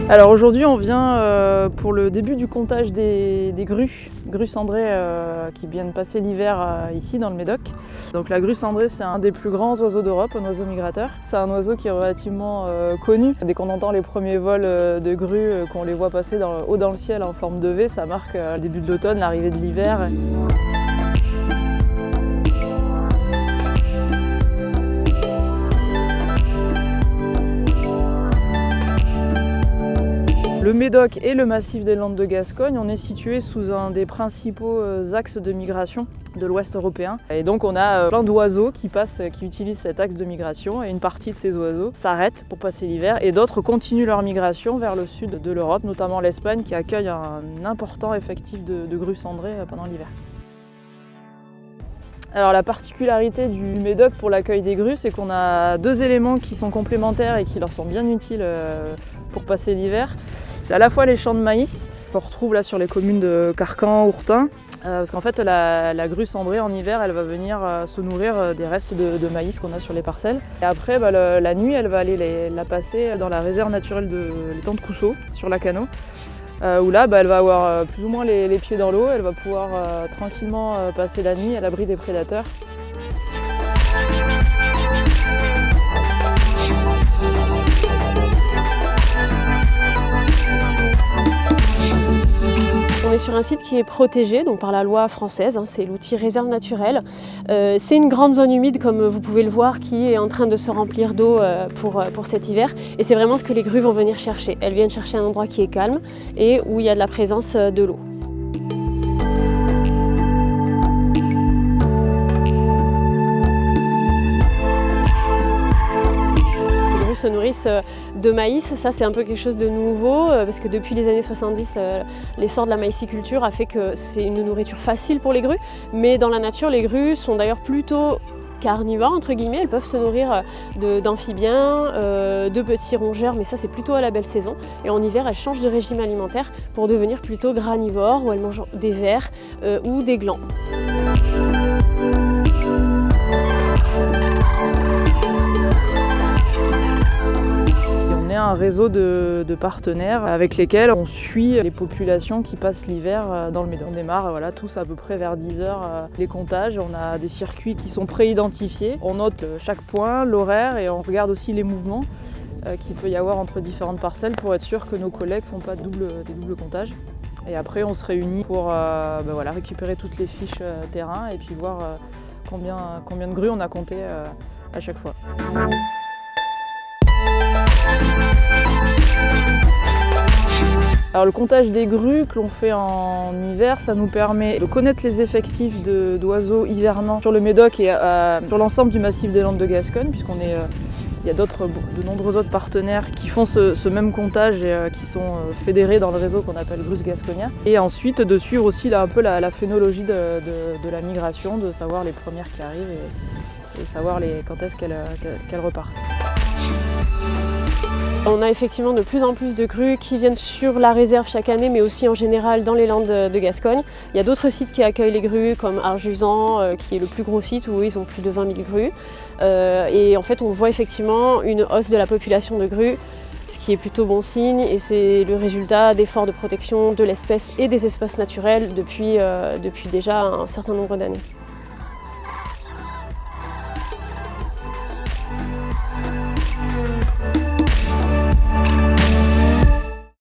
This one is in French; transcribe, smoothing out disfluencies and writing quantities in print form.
Alors aujourd'hui on vient pour le début du comptage des grues cendrées qui viennent passer l'hiver ici dans le Médoc. Donc la grue cendrée c'est un des plus grands oiseaux d'Europe, un oiseau migrateur. C'est un oiseau qui est relativement connu. Dès qu'on entend les premiers vols de grues, qu'on les voit passer haut dans le ciel en forme de V, ça marque le début de l'automne, l'arrivée de l'hiver. Le Médoc et le massif des Landes de Gascogne, on est situé sous un des principaux axes de migration de l'Ouest européen. Et donc on a plein d'oiseaux qui utilisent cet axe de migration, et une partie de ces oiseaux s'arrêtent pour passer l'hiver et d'autres continuent leur migration vers le sud de l'Europe, notamment l'Espagne qui accueille un important effectif de grues cendrées pendant l'hiver. Alors la particularité du Médoc pour l'accueil des grues, c'est qu'on a deux éléments qui sont complémentaires et qui leur sont bien utiles pour passer l'hiver. C'est à la fois les champs de maïs, qu'on retrouve là sur les communes de Carcan, Ourtin, parce qu'en fait la grue cendrée en hiver, elle va venir se nourrir des restes de maïs qu'on a sur les parcelles. Et après, la nuit, elle va aller la passer dans la réserve naturelle de l'étang de Cousseau, sur la Cano. Où là, elle va avoir plus ou moins les pieds dans l'eau, elle va pouvoir tranquillement passer la nuit à l'abri des prédateurs. On est sur un site qui est protégé donc par la loi française, c'est l'outil réserve naturelle. C'est une grande zone humide comme vous pouvez le voir qui est en train de se remplir d'eau pour cet hiver, et c'est vraiment ce que les grues vont venir chercher. Elles viennent chercher un endroit qui est calme et où il y a de la présence de l'eau. Se nourrissent de maïs, ça c'est un peu quelque chose de nouveau parce que depuis les années 70, l'essor de la maïsiculture a fait que c'est une nourriture facile pour les grues, mais dans la nature les grues sont d'ailleurs plutôt carnivores entre guillemets, elles peuvent se nourrir d'amphibiens, de petits rongeurs, mais ça c'est plutôt à la belle saison, et en hiver elles changent de régime alimentaire pour devenir plutôt granivores où elles mangent des vers ou des glands. Un réseau de partenaires avec lesquels on suit les populations qui passent l'hiver dans le Médoc. On démarre tous à peu près vers 10 h les comptages. On a des circuits qui sont préidentifiés. On note chaque point, l'horaire, et on regarde aussi les mouvements qu'il peut y avoir entre différentes parcelles pour être sûr que nos collègues ne font pas des doubles comptages. Et après on se réunit pour récupérer toutes les fiches terrain et puis voir combien de grues on a compté à chaque fois. Alors le comptage des grues que l'on fait en hiver, ça nous permet de connaître les effectifs d'oiseaux hivernants sur le Médoc et sur l'ensemble du massif des Landes de Gascogne, il y a de nombreux autres partenaires qui font ce même comptage et qui sont fédérés dans le réseau qu'on appelle Grus Gascognat. Et ensuite de suivre aussi un peu la phénologie de la migration, de savoir les premières qui arrivent et savoir quand est-ce qu'elles repartent. On a effectivement de plus en plus de grues qui viennent sur la réserve chaque année, mais aussi en général dans les Landes de Gascogne. Il y a d'autres sites qui accueillent les grues, comme Arjusan, qui est le plus gros site où ils ont plus de 20 000 grues. Et en fait, on voit effectivement une hausse de la population de grues, ce qui est plutôt bon signe, et c'est le résultat d'efforts de protection de l'espèce et des espaces naturels depuis déjà un certain nombre d'années.